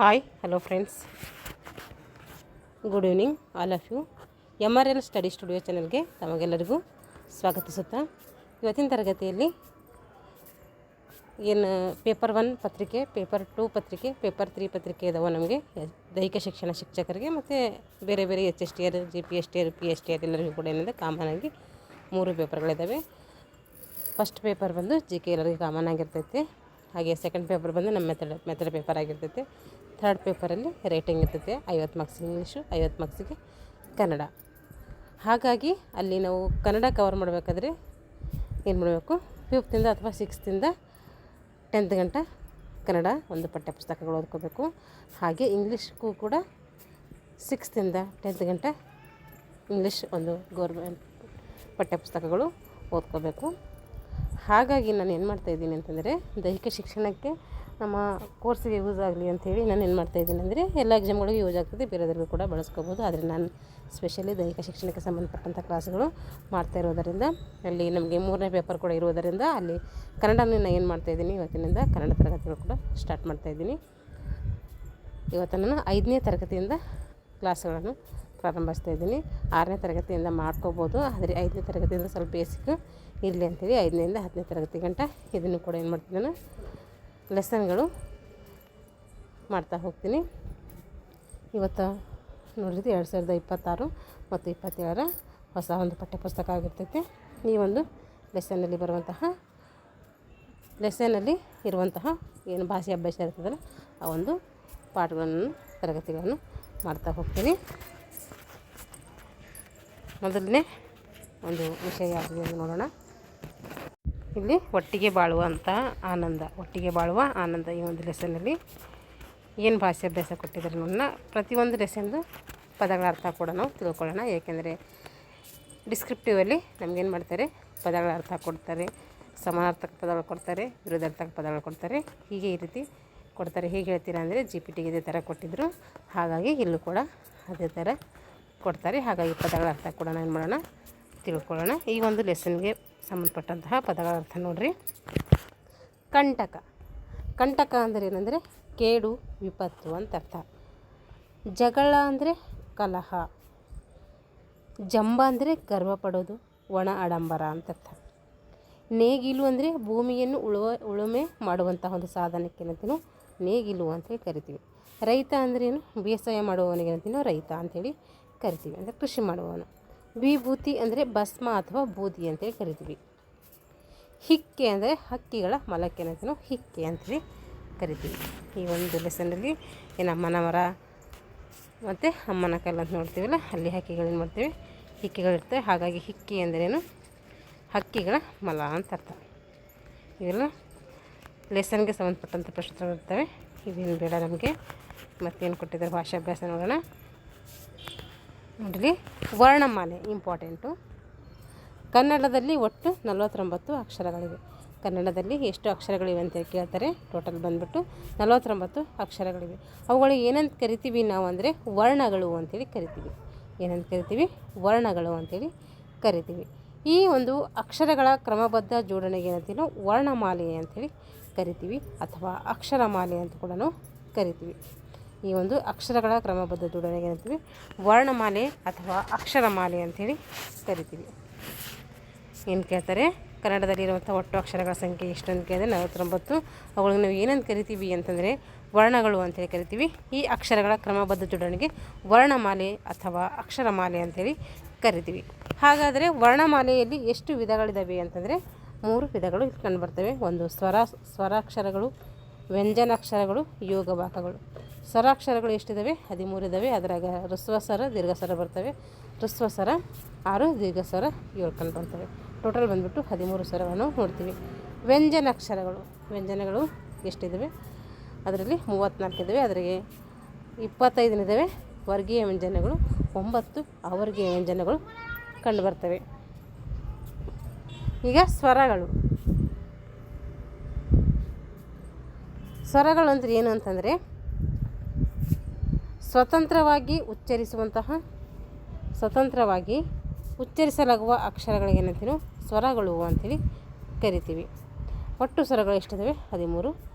Hi hello friends, good evening all of you. MRL study studio ಚಾನಲ್ಗೆ ತಮಗೆಲ್ಲರಿಗೂ ಸ್ವಾಗತಿಸುತ್ತಾ, ಇವತ್ತಿನ ತರಗತಿಯಲ್ಲಿ ಏನು ಪೇಪರ್ 1 ಪತ್ರಿಕೆ, ಪೇಪರ್ 2 ಪತ್ರಿಕೆ, ಪೇಪರ್ 3 ಪತ್ರಿಕೆ ಇದಾವೆ ನಮಗೆ ದೈಹಿಕ ಶಿಕ್ಷಣ ಶಿಕ್ಷಕರಿಗೆ ಮತ್ತು ಬೇರೆ ಬೇರೆ HSTR, GPSTR, PSTR ಎಲ್ಲರಿಗೂ ಕೂಡ ಏನಿದೆ ಕಾಮನ್ ಆಗಿ 3 ಪೇಪರ್ಗಳಿದ್ದಾವೆ. ಫಸ್ಟ್ ಪೇಪರ್ ಬಂದು GK ಎಲ್ಲರಿಗೂ ಕಾಮನ್ ಆಗಿರ್ತೈತೆ. ಹಾಗೆ ಸೆಕೆಂಡ್ ಪೇಪರ್ ಬಂದು ನಮ್ಮ ಮೆಥಡ್ ಪೇಪರ್ ಆಗಿರ್ತೈತೆ. ಥರ್ಡ್ ಪೇಪರಲ್ಲಿ ರೈಟಿಂಗ್ ಇರ್ತೈತೆ, 50 ಮಾರ್ಕ್ಸಿಗೆ ಇಂಗ್ಲೀಷು, 50 ಮಾರ್ಕ್ಸಿಗೆ ಕನ್ನಡ. ಹಾಗಾಗಿ ಅಲ್ಲಿ ನಾವು ಕನ್ನಡ ಕವರ್ ಮಾಡಬೇಕಾದ್ರೆ ಏನು ಮಾಡಬೇಕು, 5th ಅಥವಾ 6th 10th ಗಂಟ ಕನ್ನಡ ಒಂದು ಪಠ್ಯಪುಸ್ತಕಗಳು ಓದ್ಕೋಬೇಕು. ಹಾಗೆ ಇಂಗ್ಲೀಷ್ಗೂ ಕೂಡ 6th 10th ಗಂಟ ಇಂಗ್ಲೀಷ್ ಒಂದು ಗೌರ್ಮೆಂಟ್ ಪಠ್ಯಪುಸ್ತಕಗಳು ಓದ್ಕೋಬೇಕು. ಹಾಗಾಗಿ ನಾನು ಏನು ಮಾಡ್ತಾಯಿದ್ದೀನಿ ಅಂತಂದರೆ, ದೈಹಿಕ ಶಿಕ್ಷಣಕ್ಕೆ ನಮ್ಮ ಕೋರ್ಸಿಗೆ ಯೂಸ್ ಆಗಲಿ ಅಂಥೇಳಿ ನಾನು ಏನು ಮಾಡ್ತಾಯಿದ್ದೀನಿ ಅಂದರೆ, ಎಲ್ಲ ಎಕ್ಸಾಮ್ಗಳಿಗೆ ಯೂಸ್ ಆಗ್ತದೆ, ಬೇರೆದರಿಗೂ ಕೂಡ ಬಳಸ್ಕೋಬೋದು. ಆದರೆ ನಾನು ಸ್ಪೆಷಲಿ ದೈಹಿಕ ಶಿಕ್ಷಣಕ್ಕೆ ಸಂಬಂಧಪಟ್ಟಂಥ ಕ್ಲಾಸ್ಗಳು ಮಾಡ್ತಾ ಇರೋದರಿಂದ, ಅಲ್ಲಿ ನಮಗೆ 3ನೇ ಪೇಪರ್ ಕೂಡ ಇರೋದರಿಂದ ಅಲ್ಲಿ ಕನ್ನಡನ ನಾನು ಏನು ಮಾಡ್ತಾಯಿದ್ದೀನಿ, ಇವತ್ತಿನಿಂದ ಕನ್ನಡ ತರಗತಿಗಳು ಕೂಡ ಸ್ಟಾರ್ಟ್ ಮಾಡ್ತಾಯಿದ್ದೀನಿ. ಇವತ್ತು ನಾನು 5ನೇ ತರಗತಿಯಿಂದ ಕ್ಲಾಸ್ಗಳನ್ನು ಪ್ರಾರಂಭಿಸ್ತಾ ಇದ್ದೀನಿ. 6ನೇ ತರಗತಿಯಿಂದ ಮಾಡ್ಕೋಬೋದು, ಆದರೆ 5ನೇ ತರಗತಿಯಿಂದ ಸ್ವಲ್ಪ ಬೇಸಿಕ್ ಇರಲಿ ಅಂಥೇಳಿ 5ನೇಯಿಂದ 10ನೇ ತರಗತಿ ಗಂಟ ಇದನ್ನು ಕೂಡ ಏನು ಮಾಡ್ತೀನಿ, ನಾನು ಲೆಸನ್ಗಳು ಮಾಡ್ತಾ ಹೋಗ್ತೀನಿ. ಇವತ್ತು ನೋಡಿದ್ರೆ 2026 ಮತ್ತು 27ರ ಹೊಸ ಒಂದು ಪಠ್ಯಪುಸ್ತಕ ಆಗಿರ್ತೈತೆ. ಈ ಒಂದು ಲೆಸನ್ನಲ್ಲಿ ಇರುವಂತಹ ಏನು ಭಾಷೆ ಅಭ್ಯಾಸ ಇರ್ತದಲ್ಲ, ಆ ಒಂದು ಪಾಠಗಳನ್ನು ತರಗತಿಗಳನ್ನು ಮಾಡ್ತಾ ಹೋಗ್ತೀನಿ. ಮೊದಲನೇ ಒಂದು ವಿಷಯ ಯಾವುದು ಎಂದು ನೋಡೋಣ. ಇಲ್ಲಿ ಒಟ್ಟಿಗೆ ಬಾಳುವ ಆನಂದ ಈ ಒಂದು ಲೆಸನ್ನಲ್ಲಿ ಏನು ಭಾಷೆ ಅಭ್ಯಾಸ ಕೊಟ್ಟಿದ್ದಾರೆ ನೋಡೋಣ. ಪ್ರತಿಯೊಂದು ಲೆಸನ್ದು ಪದಗಳ ಅರ್ಥ ಕೂಡ ನಾವು ತಿಳ್ಕೊಳ್ಳೋಣ. ಏಕೆಂದರೆ ಡಿಸ್ಕ್ರಿಪ್ಟಿವಲ್ಲಿ ನಮಗೇನು ಮಾಡ್ತಾರೆ, ಪದಗಳ ಅರ್ಥ ಕೊಡ್ತಾರೆ, ಸಮಾನಾರ್ಥಕ ಪದಗಳು ಕೊಡ್ತಾರೆ, ವಿರುದ್ಧಾರ್ಥಕ ಪದಗಳು ಕೊಡ್ತಾರೆ. ಹೀಗೆ ಈ ರೀತಿ ಕೊಡ್ತಾರೆ. ಹೇಗೆ ಹೇಳ್ತೀರಾ ಅಂದರೆ, GPTಗೆ ಇದೇ ಥರ ಕೊಟ್ಟಿದ್ದರು, ಹಾಗಾಗಿ ಇಲ್ಲೂ ಕೂಡ ಅದೇ ಥರ ಕೊಡ್ತಾರೆ. ಹಾಗಾಗಿ ಪದಗಳ ಅರ್ಥ ಕೂಡ ಏನು ಮಾಡೋಣ, ತಿಳ್ಕೊಳ್ಳೋಣ. ಈ ಒಂದು ಲೆಸನ್ಗೆ ಸಂಬಂಧಪಟ್ಟಂತಹ ಪದಗಳ ಅರ್ಥ ನೋಡ್ರಿ. ಕಂಟಕ ಅಂದರೆ ಏನಂದರೆ ಕೇಡು, ವಿಪತ್ತು ಅಂತ ಅರ್ಥ. ಜಗಳ ಅಂದರೆ ಕಲಹ. ಜಂಬ ಅಂದರೆ ಗರ್ವ ಪಡೋದು, ಒಣ ಆಡಂಬರ ಅಂತ ಅರ್ಥ. ನೇಗಿಲು ಅಂದರೆ ಭೂಮಿಯನ್ನು ಉಳುಮೆ ಮಾಡುವಂತಹ ಒಂದು ಸಾಧನಕ್ಕೆ ಏನಂತೀನೋ ನೇಗಿಲು ಅಂತೇಳಿ ಕರಿತೀವಿ. ರೈತ ಅಂದರೆ ಏನು, ಬೇಸಾಯ ಮಾಡುವವನಿಗೆ ಏನಂತೀನೋ ರೈತ ಅಂಥೇಳಿ ಕರಿತೀವಿ, ಅಂದರೆ ಕೃಷಿ ಮಾಡುವವನು. ವಿಭೂತಿ ಅಂದರೆ ಭಸ್ಮ ಅಥವಾ ಬೂದಿ ಅಂತೇಳಿ ಕರಿತೀವಿ. ಹಿಕ್ಕೆ ಅಂದರೆ ಹಕ್ಕಿಗಳ ಮಲಕ್ಕೆ ಏನಂತೀನೋ ಹಿಕ್ಕೆ ಅಂತೇಳಿ ಕರಿತೀವಿ. ಈ ಒಂದು ಲೆಸನ್ನಲ್ಲಿ ಏನು ಅಮ್ಮನ ಮರ ಮತ್ತು ಅಮ್ಮನ ಕಲ್ಲು ಅಂತ ನೋಡ್ತೀವಲ್ಲ, ಅಲ್ಲಿ ಹಕ್ಕಿಗಳೇನು ಮಾಡ್ತೀವಿ, ಹಿಕ್ಕೆಗಳಿರ್ತವೆ. ಹಾಗಾಗಿ ಹಿಕ್ಕಿ ಅಂದ್ರೇನು, ಹಕ್ಕಿಗಳ ಮಲ ಅಂತ ಅರ್ಥ. ಇವೆಲ್ಲ ಲೆಸನ್ಗೆ ಸಂಬಂಧಪಟ್ಟಂಥ ಪ್ರಶ್ನೆಗಳಿರ್ತವೆ. ಇವೇನು ಬೇಡ ನಮಗೆ. ಮತ್ತೇನು ಕೊಟ್ಟಿದ್ದಾರೆ ಭಾಷಾಭ್ಯಾಸ ನೋಡೋಣ. ನೋಡಿರಿ, ವರ್ಣಮಾಲೆ ಇಂಪಾರ್ಟೆಂಟು. ಕನ್ನಡದಲ್ಲಿ ಒಟ್ಟು 49 ಅಕ್ಷರಗಳಿವೆ. ಕನ್ನಡದಲ್ಲಿ ಎಷ್ಟು ಅಕ್ಷರಗಳಿವೆ ಅಂತ ಕೇಳ್ತಾರೆ. ಟೋಟಲ್ ಬಂದುಬಿಟ್ಟು 49 ಅಕ್ಷರಗಳಿವೆ. ಅವುಗಳಿಗೆ ಏನಂತ ಕರಿತೀವಿ ನಾವು ಅಂದರೆ ವರ್ಣಗಳು ಅಂಥೇಳಿ ಕರಿತೀವಿ. ಏನಂತ ಕರಿತೀವಿ, ವರ್ಣಗಳು ಅಂಥೇಳಿ ಕರಿತೀವಿ. ಈ ಒಂದು ಅಕ್ಷರಗಳ ಕ್ರಮಬದ್ಧ ಜೋಡಣೆಗೆ ಏನಂತೀವಿ, ವರ್ಣಮಾಲೆ ಅಂಥೇಳಿ ಕರಿತೀವಿ, ಅಥವಾ ಅಕ್ಷರಮಾಲೆ ಅಂತ ಕೂಡ ನಾವು ಕರಿತೀವಿ. ಈ ಒಂದು ಅಕ್ಷರಗಳ ಕ್ರಮಬದ್ಧ ಜೋಡಣೆಗೆ ಏನಂತೀವಿ, ವರ್ಣಮಾಲೆ ಅಥವಾ ಅಕ್ಷರಮಾಲೆ ಅಂಥೇಳಿ ಕರಿತೀವಿ. ಏನು ಕೇಳ್ತಾರೆ, ಕನ್ನಡದಲ್ಲಿರುವಂಥ ಒಟ್ಟು ಅಕ್ಷರಗಳ ಸಂಖ್ಯೆ ಎಷ್ಟು ಅಂತ ಕೇಳಿದ್ರೆ 49. ಅವುಗಳಿಗೆ ನಾವು ಏನಂತ ಕರಿತೀವಿ ಅಂತಂದರೆ ವರ್ಣಗಳು ಅಂತೇಳಿ ಕರಿತೀವಿ. ಈ ಅಕ್ಷರಗಳ ಕ್ರಮಬದ್ಧ ಜೋಡಣೆಗೆ ವರ್ಣಮಾಲೆ ಅಥವಾ ಅಕ್ಷರಮಾಲೆ ಅಂಥೇಳಿ ಕರಿತೀವಿ. ಹಾಗಾದರೆ ವರ್ಣಮಾಲೆಯಲ್ಲಿ ಎಷ್ಟು ವಿಧಗಳಿದ್ದಾವೆ ಅಂತಂದರೆ 3 ವಿಧಗಳು ಕಂಡುಬರ್ತವೆ. ಒಂದು ಸ್ವರಾಕ್ಷರಗಳು, ವ್ಯಂಜನಾಕ್ಷರಗಳು, ಯೋಗವಾಕಗಳು. ಸ್ವರಾಕ್ಷರಗಳು ಎಷ್ಟಿದ್ದಾವೆ, 13 ಇದ್ದಾವೆ. ಅದರಾಗ ಹ್ರಸ್ವ ಸ್ವರ, ದೀರ್ಘ ಸ್ವರ ಬರ್ತವೆ. ಹ್ರಸ್ವ ಸ್ವರ 6, ದೀರ್ಘ ಸ್ವರ 7 ಕಂಡು ಬರ್ತವೆ. ಟೋಟಲ್ ಬಂದುಬಿಟ್ಟು 13 ಸ್ವರಗಳನ್ನು ನೋಡ್ತೀವಿ. ವ್ಯಂಜನಗಳು ಎಷ್ಟಿದ್ದಾವೆ, ಅದರಲ್ಲಿ 34 ಇದ್ದಾವೆ. ಅದರಿಗೆ 25 ಇದ್ದಾವೆ ವರ್ಗೀಯ ವ್ಯಂಜನಗಳು, 9 ಅವರ್ಗೀಯ ವ್ಯಂಜನಗಳು ಕಂಡು ಬರ್ತವೆ. ಈಗ ಸ್ವರಗಳು ಅಂದರೆ ಏನು ಅಂತಂದರೆ, ಸ್ವತಂತ್ರವಾಗಿ ಉಚ್ಚರಿಸಲಾಗುವ ಅಕ್ಷರಗಳಿಗೆ ಏನಂತೀವಿ, ಸ್ವರಗಳು ಅಂಥೇಳಿ ಕರಿತೀವಿ. ಒಟ್ಟು ಸ್ವರಗಳು ಎಷ್ಟಿದ್ದಾವೆ, 13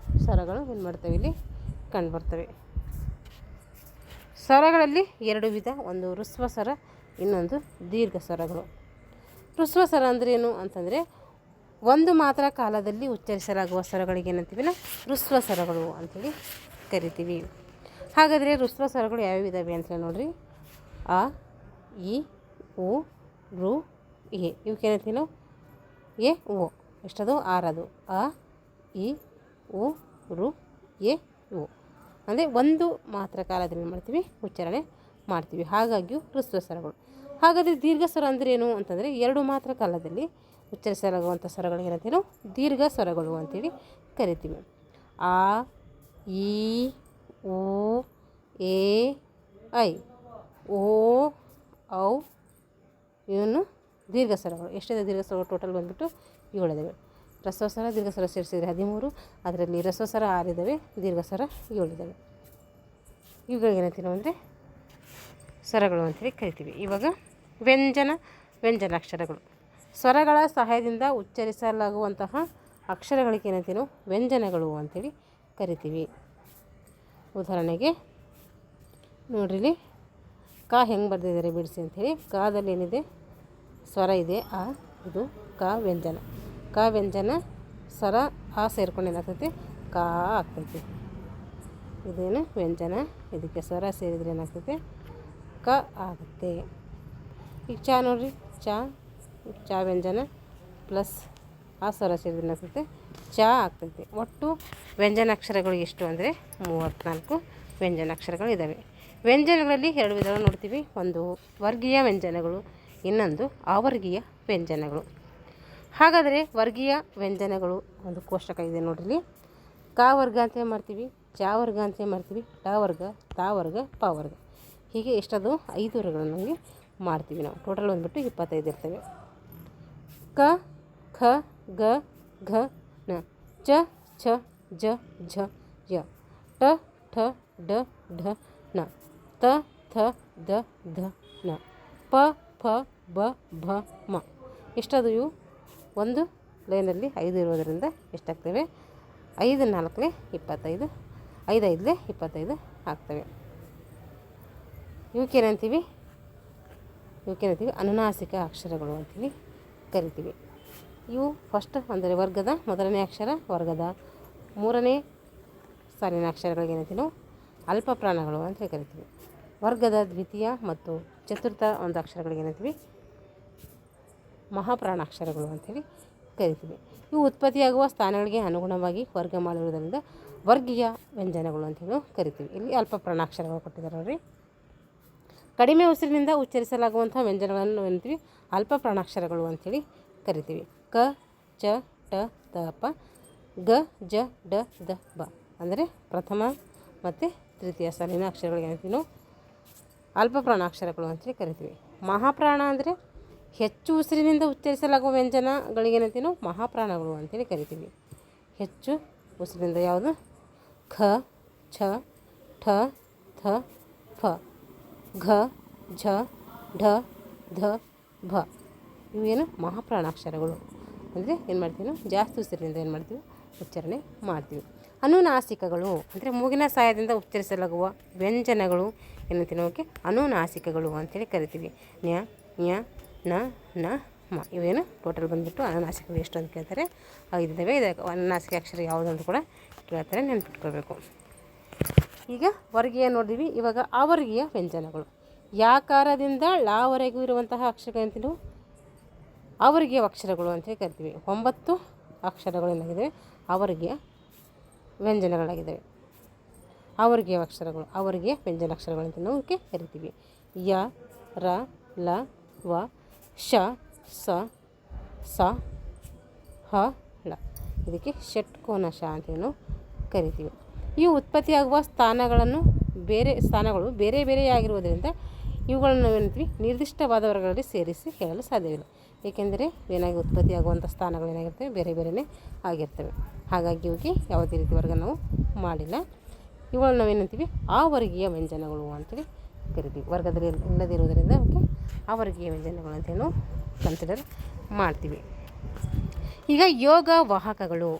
ಸ್ವರಗಳು ಏನು ಮಾಡ್ತೇವೆ, ಇಲ್ಲಿ ಕಂಡು ಬರ್ತವೆ. ಸ್ವರಗಳಲ್ಲಿ ಎರಡು ವಿಧ, ಒಂದು ಹ್ರಸ್ವ ಸ್ವರ, ಇನ್ನೊಂದು ದೀರ್ಘ ಸ್ವರಗಳು. ಹ್ರಸ್ವ ಸ್ವರ ಅಂದ್ರೇನು ಅಂತಂದರೆ ಒಂದು ಮಾತ್ರ ಕಾಲದಲ್ಲಿ ಉಚ್ಚರಿಸಲಾಗುವ ಸ್ವರಗಳಿಗೆ ಏನಂತೀವಿ ನಾವು ಹ್ರಸ್ವ ಸ್ವರಗಳು ಅಂಥೇಳಿ ಕರಿತೀವಿ. ಹಾಗಾದರೆ ಹ್ರಸ್ವ ಸ್ವರಗಳು ಯಾವ್ಯಾವ ಇದ್ದಾವೆ ಅಂತ ನೋಡ್ರಿ. ಅ, ಇ, ಉ, ಋ, ಎ. ಇವಕ್ಕೇನಂತೀವಿ ನಾವು ಎ, ಓ. ಎಷ್ಟದು? 6 ಅದು. ಅ, ಇ, ಉ, ಋ, ಎ, ಓ. ಅಂದರೆ ಒಂದು ಮಾತ್ರ ಕಾಲದಲ್ಲಿ ಏನು ಮಾಡ್ತೀವಿ ಉಚ್ಚಾರಣೆ ಮಾಡ್ತೀವಿ, ಹಾಗಾಗಿಯೂ ಹ್ರಸ್ವ ಸ್ವರಗಳು. ಹಾಗಾದರೆ ದೀರ್ಘ ಸ್ವರ ಅಂದರೆ ಏನು ಅಂತಂದರೆ ಎರಡು ಮಾತ್ರ ಕಾಲದಲ್ಲಿ ಉಚ್ಚರಿಸಲಾಗುವಂಥ ಸ್ವರಗಳಿಗೆ ಏನಂತೀವಿ ನಾವು ದೀರ್ಘ ಸ್ವರಗಳು ಅಂತೇಳಿ ಕರಿತೀವಿ. ಆ, ಈ, ಉ, ಎ, ಐ, ಓ, ಔ ಇವನ್ನು ದೀರ್ಘ ಸ್ವರಗಳು. ಎಷ್ಟಿದೆ ದೀರ್ಘ ಸ್ವರಗಳು? ಟೋಟಲ್ ಬಂದುಬಿಟ್ಟು 7 ಇದ್ದಾವೆ. ಹ್ರಸ್ವ ಸ್ವರ ದೀರ್ಘ ಸ್ವರ ಸೇರಿಸಿದರೆ 13, ಅದರಲ್ಲಿ ಹ್ರಸ್ವ ಸ್ವರ 6 ಇದ್ದಾವೆ, ದೀರ್ಘ ಸ್ವರ 7 ಇದ್ದಾವೆ. ಇವುಗಳಿಗೆ ಏನಂತೀವಿ ಅಂದರೆ ಸ್ವರಗಳು ಅಂತೇಳಿ ಕರಿತೀವಿ. ಇವಾಗ ವ್ಯಂಜನಾಕ್ಷರಗಳು. ಸ್ವರಗಳ ಸಹಾಯದಿಂದ ಉಚ್ಚರಿಸಲಾಗುವಂತಹ ಅಕ್ಷರಗಳಿಗೆ ಏನಂತೀವಿ ನಾವು ವ್ಯಂಜನಗಳು ಅಂತೇಳಿ ಕರಿತೀವಿ. ಉದಾಹರಣೆಗೆ ನೋಡ್ರಿ, ಇಲ್ಲಿ ಕ ಹೆಂಗೆ ಬರೆದಿದ್ದಾರೆ ಬಿಡಿಸಿ ಅಂಥೇಳಿ. ಕಾದಲ್ಲಿ ಏನಿದೆ? ಸ್ವರ ಇದೆ ಆ, ಇದು ಕ ವ್ಯಂಜನ. ಕ ವ್ಯಂಜನ ಸ್ವರ ಆ ಸೇರ್ಕೊಂಡು ಏನಾಗ್ತೈತಿ? ಕಾ ಆಗ್ತೈತಿ. ಇದೇನು ವ್ಯಂಜನ, ಇದಕ್ಕೆ ಸ್ವರ ಸೇರಿದರೆ ಏನಾಗ್ತೈತೆ? ಕ ಆಗುತ್ತೆ. ಈಗ ಚ ನೋಡ್ರಿ, ಚ ವ್ಯಂಜನ ಪ್ಲಸ್ ಆ ಸ್ವರ ಸೇರಿದ್ರೆ ಏನಾಗ್ತೈತೆ? ಚ ಆಗ್ತೈತೆ. ಒಟ್ಟು ವ್ಯಂಜನಾಕ್ಷರಗಳು ಎಷ್ಟು ಅಂದರೆ 34 ವ್ಯಂಜನಾಕ್ಷರಗಳು ಇದ್ದಾವೆ. ವ್ಯಂಜನಗಳಲ್ಲಿ 2 ವಿಧಗಳು ನೋಡ್ತೀವಿ. ಒಂದು ವರ್ಗೀಯ ವ್ಯಂಜನಗಳು, ಇನ್ನೊಂದು ಅವರ್ಗೀಯ ವ್ಯಂಜನಗಳು. ಹಾಗಾದರೆ ವರ್ಗೀಯ ವ್ಯಂಜನಗಳು ಒಂದು ಕೋಷ್ಟಕ ಇದೆ ನೋಡ್ರಿ. ಕ ವರ್ಗ ಅಂತೇಳಿ ಮಾಡ್ತೀವಿ, ಚ ವರ್ಗ ಅಂತೇಳಿ ಮಾಡ್ತೀವಿ, ಟ ವರ್ಗ, ತ ವರ್ಗ, ಪ ವರ್ಗ. ಹೀಗೆ ಎಷ್ಟದು? 5 ವರ್ಗಗಳನ್ನು ನಮಗೆ ಮಾಡ್ತೀವಿ ನಾವು. ಟೋಟಲ್ ಬಂದುಬಿಟ್ಟು 25 ಇರ್ತವೆ. ಕ, ಖ, ಗ, ಘ, ನ, ಚ, ಛ, ಜ, ಝ, ಯ, ಟ, ಠ, ಡ, ಢ, ನ, ತ, ಥ, ದ, ಧ, ನ, ಪ, ಫ, ಬ, ಭ, ಮ. ಎಷ್ಟದು? ಇವು ಒಂದು ಲೈನಲ್ಲಿ 5 ಇರೋದರಿಂದ ಎಷ್ಟಾಗ್ತವೆ? 5 4 25, 5 5 25 ಆಗ್ತವೆ. ಇವಕ್ಕೇನಂತೀವಿ ಅನುನಾಸಿಕ ಅಕ್ಷರಗಳು ಅಂತೀವಿ ಕರಿತೀವಿ. ಇವು ಫಸ್ಟ್ ಅಂದರೆ ವರ್ಗದ ಮೊದಲನೇ ಅಕ್ಷರ, ವರ್ಗದ 3ನೇ ಸಾಲಿನ ಅಕ್ಷರಗಳಿಗೆ ಏನಂತೀವಿ ನಾವು ಅಲ್ಪ ಪ್ರಾಣಗಳು ಅಂತ ಕರಿತೀವಿ. ವರ್ಗದ ದ್ವಿತೀಯ ಮತ್ತು ಚತುರ್ಥ ಒಂದು ಅಕ್ಷರಗಳಿಗೆ ಏನಂತೀವಿ ಮಹಾಪ್ರಾಣಾಕ್ಷರಗಳು ಅಂಥೇಳಿ ಕರಿತೀವಿ. ಇವು ಉತ್ಪತ್ತಿಯಾಗುವ ಸ್ಥಾನಗಳಿಗೆ ಅನುಗುಣವಾಗಿ ವರ್ಗ ಮಾಡಿರುವುದರಿಂದ ವರ್ಗೀಯ ವ್ಯಂಜನಗಳು ಅಂತೇಳಿ ಕರಿತೀವಿ. ಇಲ್ಲಿ ಅಲ್ಪ ಪ್ರಾಣಾಕ್ಷರಗಳು ಕೊಟ್ಟಿದ್ದಾರೆ ನೋಡ್ರಿ. ಕಡಿಮೆ ಉಸಿರಿನಿಂದ ಉಚ್ಚರಿಸಲಾಗುವಂಥ ವ್ಯಂಜನಗಳನ್ನು ಏನಂತೀವಿ ಅಲ್ಪ ಪ್ರಾಣಾಕ್ಷರಗಳು ಅಂಥೇಳಿ ಕರಿತೀವಿ. ಕ, ಚ, ಟ, ತ, ಪ, ಗ, ಜ, ಡ, ದ, ಬ. ಅಂದರೆ ಪ್ರಥಮ ಮತ್ತು ತೃತೀಯ ಸಾಲಿನ ಅಕ್ಷರಗಳಿಗೆ ಏನಂತೀವಿ ನಾವು ಅಲ್ಪ ಪ್ರಾಣಾಕ್ಷರಗಳು ಅಂತೇಳಿ ಕರಿತೀವಿ. ಮಹಾಪ್ರಾಣ ಅಂದರೆ ಹೆಚ್ಚು ಉಸಿರಿನಿಂದ ಉಚ್ಚರಿಸಲಾಗುವ ವ್ಯಂಜನಗಳಿಗೆ ಏನಂತೀವಿ ನಾವು ಮಹಾಪ್ರಾಣಗಳು ಅಂತೇಳಿ ಕರಿತೀವಿ. ಹೆಚ್ಚು ಉಸಿರಿನಿಂದ ಯಾವುದು? ಖ, ಛ, ಠ, ಥ, ಫ, ಘ, ಝ, ಢ, ಧ, ಭ. ಇವೇನು ಮಹಾಪ್ರಾಣಾಕ್ಷರಗಳು. ಅಂದರೆ ಏನು ಮಾಡ್ತೀವಿ ನಾವು ಜಾಸ್ತಿ ಉಸಿರಿನಿಂದ ಏನು ಮಾಡ್ತೀವಿ ಉಚ್ಚಾರಣೆ ಮಾಡ್ತೀವಿ. ಅನುನಾಸಿಕಗಳು ಅಂದರೆ ಮೂಗಿನ ಸಹಾಯದಿಂದ ಉಚ್ಚರಿಸಲಾಗುವ ವ್ಯಂಜನಗಳು ಏನಂತೀವಿ ಅವಕ್ಕೆ ಅನುನಾಸಿಕಗಳು ಅಂತೇಳಿ ಕರಿತೀವಿ. ನ್ಯ, ನ್ಯ, ನ, ನ, ಮ. ಇವೇನು ಟೋಟಲ್ ಬಂದುಬಿಟ್ಟು ಅನುನಾಸಿಕಗಳು ಎಷ್ಟು ಅಂತ ಕೇಳ್ತಾರೆ. 5 ಇದ್ದಾವೆ. ಇದಕ್ಕೆ ಅನುನಾಸಿಕ ಅಕ್ಷರ ಯಾವುದು ಅಂತ ಕೂಡ ಕೇಳ್ತಾರೆ, ನೆನ್ಪಿಟ್ಕೋಬೇಕು. ಈಗ ವರ್ಗೀಯ ನೋಡಿದ್ವಿ. ಇವಾಗ ಅವರ್ಗೀಯ ವ್ಯಂಜನಗಳು. ಯಾಕಾರದಿಂದ ಳವರೆಗೂ ಇರುವಂತಹ ಅಕ್ಷರಗಳಂತೀವಿ ನಾವು ಅವರ್ಗೀಯ ಅಕ್ಷರಗಳು ಅಂತೇಳಿ ಕರಿತೀವಿ. 9 ಅಕ್ಷರಗಳು ಏನಾಗಿದ್ದಾವೆ ಅವರ್ಗೀಯ ವ್ಯಂಜನಗಳಾಗಿದ್ದಾವೆ. ಅವರ್ಗೀಯ ಅಕ್ಷರಗಳು, ಅವರ್ಗೀಯ ವ್ಯಂಜನಾಕ್ಷರಗಳು ಅಂತ ನಾವು ಕರಿತೀವಿ. ಯ, ರ, ಲ, ವ, ಶ, ಸ, ಸ, ಹ, ಳ. ಇದಕ್ಕೆ ಷಟ್ಕೋನ ಶ ಅಂತೇಳಿ ನಾವು ಕರಿತೀವಿ. ಇವು ಉತ್ಪತ್ತಿಯಾಗುವ ಸ್ಥಾನಗಳು ಬೇರೆ ಬೇರೆಯಾಗಿರುವುದರಿಂದ ಇವುಗಳನ್ನು ನಾವು ಏನಂತೀವಿ ನಿರ್ದಿಷ್ಟವಾದ ವರ್ಗಗಳಲ್ಲಿ ಸೇರಿಸಿ ಹೇಳಲು ಸಾಧ್ಯವಿಲ್ಲ. ಏಕೆಂದರೆ ಏನಾಗಿ ಉತ್ಪತ್ತಿಯಾಗುವಂಥ ಸ್ಥಾನಗಳು ಏನಾಗಿರ್ತವೆ ಬೇರೆ ಬೇರೆಯೇ ಆಗಿರ್ತವೆ. ಹಾಗಾಗಿ ಇವಿಗೆ ಯಾವುದೇ ರೀತಿ ವರ್ಗ ನಾವು ಮಾಡಿಲ್ಲ. ಇವುಗಳನ್ನು ನಾವೇನಂತೀವಿ ಅವರ್ಗೀಯ ವ್ಯಂಜನಗಳು ಅಂತೇಳಿ ಕರಿತೀವಿ. ವರ್ಗದಲ್ಲಿ ಇಲ್ಲದಿರುವುದರಿಂದ ಅವಕ್ಕೆ ಅವರ್ಗೀಯ ವ್ಯಂಜನಗಳು ಅಂತೇಳಿ ನಾವು ಕನ್ಸಿಡರ್ ಮಾಡ್ತೀವಿ. ಈಗ ಯೋಗ ವಾಹಕಗಳು.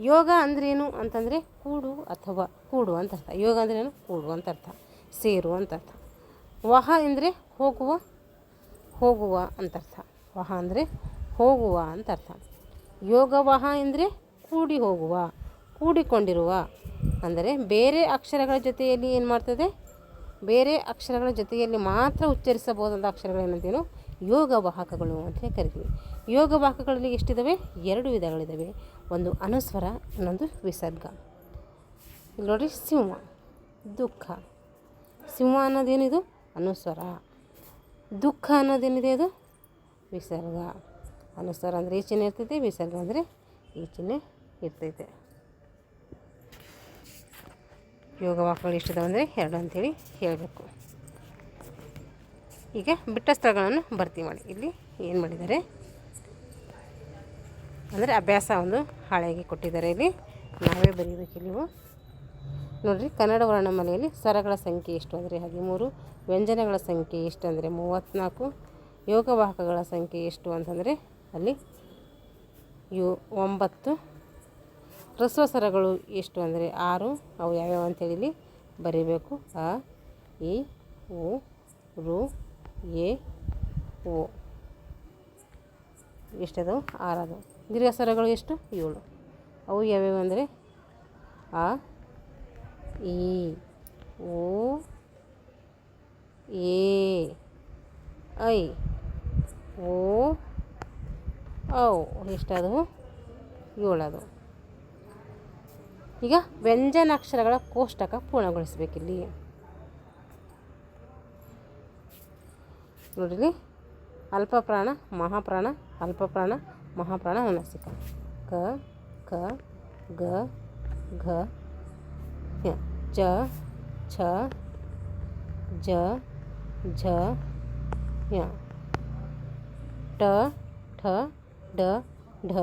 ಯೋಗ ಅಂದ್ರೇನು ಅಂತಂದರೆ ಕೂಡು ಅಥವಾ ಕೂಡು ಅಂತ ಅರ್ಥ. ಯೋಗ ಅಂದ್ರೇನು? ಕೂಡು ಅಂತ ಅರ್ಥ. ಸೇರು ಅಂತ ಅರ್ಥ. ವಹ ಅಂದರೆ ಹೋಗುವ, ಹೋಗುವ ಅಂತ ಅರ್ಥ. ವಹ ಅಂದರೆ ಹೋಗುವ ಅಂತ ಅರ್ಥ. ಯೋಗವಹ ಅಂದರೆ ಕೂಡಿ ಹೋಗುವ, ಕೂಡಿಕೊಂಡಿರುವ. ಅಂದರೆ ಬೇರೆ ಅಕ್ಷರಗಳ ಜೊತೆಯಲ್ಲಿ ಏನು ಮಾಡ್ತದೆ, ಬೇರೆ ಅಕ್ಷರಗಳ ಜೊತೆಯಲ್ಲಿ ಮಾತ್ರ ಉಚ್ಚರಿಸಬಹುದಾದ ಅಕ್ಷರಗಳೇನಂತೇನು ಯೋಗವಾಹಕಗಳು ಅಂತ ಕರಿತೀವಿ. ಯೋಗವಾಹಕಗಳಲ್ಲಿ ಎಷ್ಟಿದ್ದಾವೆ? 2 ವಿಧಗಳಿದ್ದಾವೆ. ಒಂದು ಅನುಸ್ವರ, ಇನ್ನೊಂದು ವಿಸರ್ಗ. ಇಲ್ಲಿ ನೋಡಿರಿ, ಸಿಂಹ, ದುಃಖ. ಸಿಂಹ ಅನ್ನೋದೇನಿದು ಅನುಸ್ವರ, ದುಃಖ ಅನ್ನೋದೇನಿದೆ ಅದು ವಿಸರ್ಗ. ಅನುಸ್ವರ ಅಂದರೆ ಈ ಚಿಹ್ನೆ ಇರ್ತೈತೆ, ವಿಸರ್ಗ ಅಂದರೆ ಈ ಚಿಹ್ನೆ ಇರ್ತೈತೆ. ಯೋಗವಾಹಕಗಳು ಎಷ್ಟಿದಾವೆ ಅಂದರೆ 2 ಅಂಥೇಳಿ ಹೇಳಬೇಕು. ಈಗ ಬಿಟ್ಟ ಸ್ಥಳಗಳನ್ನು ಭರ್ತಿ ಮಾಡಿ. ಇಲ್ಲಿ ಏನು ಮಾಡಿದ್ದಾರೆ ಅಂದರೆ ಅಭ್ಯಾಸ ಒಂದು ಹಾಳೆಗೆ ಕೊಟ್ಟಿದ್ದಾರೆ. ಇಲ್ಲಿ ನಾವೇ ಬರೀಬೇಕು. ನೀವು ನೋಡಿರಿ, ಕನ್ನಡ ವರ್ಣಮಾಲೆಯಲ್ಲಿ ಸ್ವರಗಳ ಸಂಖ್ಯೆ ಎಷ್ಟು ಅಂದರೆ 13, ವ್ಯಂಜನಗಳ ಸಂಖ್ಯೆ ಎಷ್ಟು ಅಂದರೆ 34, ಯೋಗವಾಹಕಗಳ ಸಂಖ್ಯೆ ಎಷ್ಟು ಅಂತಂದರೆ ಅಲ್ಲಿ 9, ಹ್ರಸ್ವ ಸ್ವರಗಳು ಎಷ್ಟು ಅಂದರೆ 6. ಅವು ಯಾವ್ಯಾವ ಅಂತೇಳಿ ಇಲ್ಲಿ ಬರೀಬೇಕು. ಅ, ಇ, ಉ, ರು, ಎ, ಓ. ಎಷ್ಟದವು? 6 ಅದು. ದೀರ್ಘ ಸ್ವರಗಳು ಎಷ್ಟು? 7. ಅವು ಯಾವ್ಯಾವ ಅಂದರೆ ಅ, ಈ, ಓ, ಎ, ಐ, ಓ, ಔ. ಎಷ್ಟದವು? 7 ಅದು. ಈಗ ವ್ಯಂಜನಾಕ್ಷರಗಳ ಕೋಷ್ಟಕ ಪೂರ್ಣಗೊಳಿಸಬೇಕಿಲ್ಲಿ. ನೋಡಿರಿ, ಅಲ್ಪಪ್ರಾಣ, ಮಹಾಪ್ರಾಣ, ಅಲ್ಪಪ್ರಾಣ, ಮಹಾಪ್ರಾಣ, ಅನುನಾಸಿಕ. ಕ, ಖ, ಗ, ಘ, ಞ, ಚ, ಛ, ಜ, ಝ, ಞ, ಟ, ಠ, ಡ, ಢ,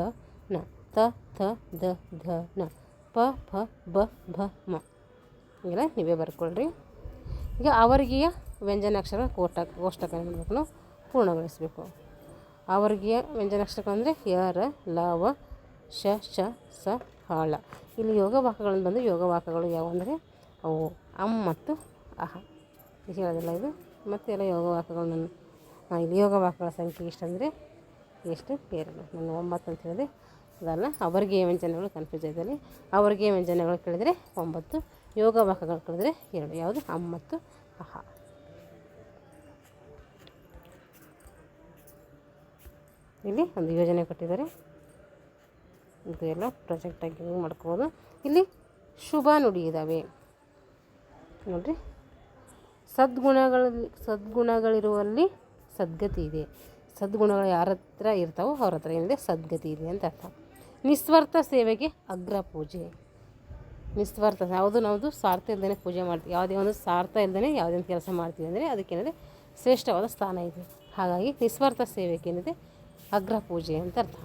ಣ, ತ, ಥ, ದ, ಧ, ನ, ಪ, ಫ, ಬ, ಭ, ಮ. ಹೀಗೆಲ್ಲ ನೀವೇ ಬರ್ಕೊಳ್ರಿ. ಈಗ ಆವರ್ಗೀಯ ವ್ಯಂಜನಾಕ್ಷರ ಕೋಷ್ಟಕ ಏನು ಮಾಡಬೇಕು ನಾವು ಪೂರ್ಣಗೊಳಿಸಬೇಕು. ಆವರ್ಗೀಯ ವ್ಯಂಜನಾಕ್ಷರಗಳು ಅಂದರೆ ಯ, ರ, ಲ, ವ, ಶ, ಶ, ಸ, ಹ, ಳ. ಇಲ್ಲಿ ಯೋಗವಾಹಕಗಳನ್ನು ಬಂದು ಯೋಗವಾಹಕಗಳು ಯಾವುವು ಅಂದರೆ ಅವು ಅಂ ಮತ್ತು ಅಹ. ಹೇಳೋದಿಲ್ಲ ಇದು. ಮತ್ತು ಎಲ್ಲ ಯೋಗವಾಹಕಗಳನ್ನು ಇಲ್ಲಿ ಯೋಗವಾಹಕಗಳ ಸಂಖ್ಯೆ ಎಷ್ಟಂದರೆ ಎಷ್ಟು? 2. ನಾನು 9 ಅಂತ ಹೇಳಿದೆ, ಅದಲ್ಲ. ಅವರ್ಗೀಯ ವ್ಯಂಜನಗಳು ಕನ್ಫ್ಯೂಸ್ ಆಯ್ತಲ್ಲಿ. ಅವರ್ಗೀಯ ವ್ಯಂಜನಗಳು ಕೇಳಿದರೆ 9, ಯೋಗವಾಹಕಗಳು ಕೇಳಿದರೆ 2. ಯಾವುದು? ಅಂ ಮತ್ತು ಅಹ. ಇಲ್ಲಿ ಒಂದು ಯೋಜನೆ ಕೊಟ್ಟಿದ್ದಾರೆ. ಇದು ಎಲ್ಲ ಪ್ರಾಜೆಕ್ಟಾಗಿ ಮಾಡ್ಕೋಬೋದು. ಇಲ್ಲಿ ಶುಭ ನುಡಿ ಇದ್ದಾವೆ ನೋಡಿರಿ. ಸದ್ಗುಣಗಳಿರುವಲ್ಲಿ ಸದ್ಗತಿ ಇದೆ. ಸದ್ಗುಣಗಳು ಯಾರ ಹತ್ರ ಇರ್ತಾವೋ ಅವ್ರ ಹತ್ರ ಏನಿದೆ? ಸದ್ಗತಿ ಇದೆ ಅಂತ ಅರ್ಥ. ನಿಸ್ವಾರ್ಥ ಸೇವೆಗೆ ಅಗ್ರ ಪೂಜೆ. ನಿಸ್ವಾರ್ಥ ಯಾವುದು? ನಾವು ಸ್ವಾರ್ಥ ಇಲ್ಲದೇ ಪೂಜೆ ಮಾಡ್ತೀವಿ. ಯಾವುದೇ ಒಂದು ಸ್ವಾರ್ಥ ಇಲ್ಲದೇ ಯಾವುದೇ ಒಂದು ಕೆಲಸ ಮಾಡ್ತೀವಿ ಅಂದರೆ ಅದಕ್ಕೇನಿದೆ? ಶ್ರೇಷ್ಠವಾದ ಸ್ಥಾನ ಇದೆ. ಹಾಗಾಗಿ ನಿಸ್ವಾರ್ಥ ಸೇವೆಗೆ ಏನಿದೆ? ಅಗ್ರ ಪೂಜೆ ಅಂತ ಅರ್ಥ.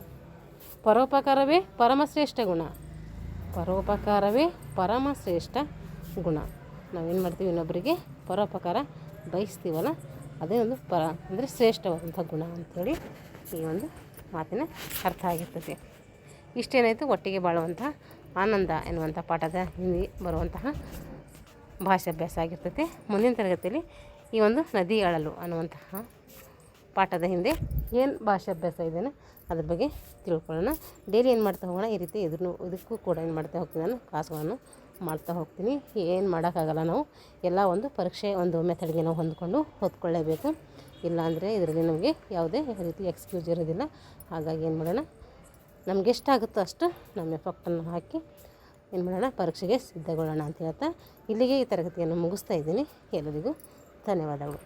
ಪರೋಪಕಾರವೇ ಪರಮಶ್ರೇಷ್ಠ ಗುಣ. ಪರೋಪಕಾರವೇ ಪರಮಶ್ರೇಷ್ಠ ಗುಣ. ನಾವೇನು ಮಾಡ್ತೀವಿ? ಇನ್ನೊಬ್ಬರಿಗೆ ಪರೋಪಕಾರ ಬಯಸ್ತೀವಲ್ಲ, ಅದೇ ಒಂದು ಅಂದರೆ ಶ್ರೇಷ್ಠವಾದಂಥ ಗುಣ ಅಂಥೇಳಿ ಈ ಒಂದು ಮಾತಿನ ಅರ್ಥ ಆಗಿರ್ತದೆ. ಇಷ್ಟೇನಾಯಿತು ಒಟ್ಟಿಗೆ ಬಾಳುವಂಥ ಆನಂದ ಎನ್ನುವಂಥ ಪಾಠದ ಹಿಂದೆ ಬರುವಂತಹ ಭಾಷಾಭ್ಯಾಸ ಆಗಿರ್ತೈತೆ. ಮುಂದಿನ ತರಗತಿಯಲ್ಲಿ ಈ ಒಂದು ನದಿ ಅಳಲು ಅನ್ನುವಂತಹ ಪಾಠದ ಹಿಂದೆ ಏನು ಭಾಷಾಭ್ಯಾಸ ಇದೆಯೋ ಅದ್ರ ಬಗ್ಗೆ ತಿಳ್ಕೊಳ್ಳೋಣ. ಡೈಲಿ ಏನು ಮಾಡ್ತಾ ಹೋಗೋಣ. ಈ ರೀತಿ ಇದಕ್ಕೂ ಕೂಡ ಏನು ಮಾಡ್ತಾ ಹೋಗ್ತೀನಿ, ನಾನು ಕ್ಲಾಸ್ಗಳನ್ನು ಮಾಡ್ತಾ ಹೋಗ್ತೀನಿ. ಏನು ಮಾಡೋಕ್ಕಾಗಲ್ಲ, ನಾವು ಎಲ್ಲ ಒಂದು ಪರೀಕ್ಷೆ ಒಂದು ಮೆಥಡ್ಗೆ ನಾವು ಹೊಂದ್ಕೊಂಡು ಓದ್ಕೊಳ್ಳೇಬೇಕು. ಇಲ್ಲಾಂದರೆ ಇದರಲ್ಲಿ ನಮಗೆ ಯಾವುದೇ ರೀತಿ ಎಕ್ಸ್ಕ್ಯೂಸ್ ಇರೋದಿಲ್ಲ. ಹಾಗಾಗಿ ಏನು ಮಾಡೋಣ, ನಮ್ಗೆ ಎಷ್ಟಾಗುತ್ತೋ ಅಷ್ಟು ನಮ್ಮ ಎಫೆಕ್ಟನ್ನು ಹಾಕಿ ಏನು ಮಾಡೋಣ, ಪರೀಕ್ಷೆಗೆ ಸಿದ್ಧಗೊಳ್ಳೋಣ ಅಂತ ಹೇಳ್ತಾ ಇಲ್ಲಿಗೆ ಈ ತರಗತಿಯನ್ನು ಮುಗಿಸ್ತಾ ಇದ್ದೀನಿ. ಎಲ್ಲರಿಗೂ ಧನ್ಯವಾದಗಳು.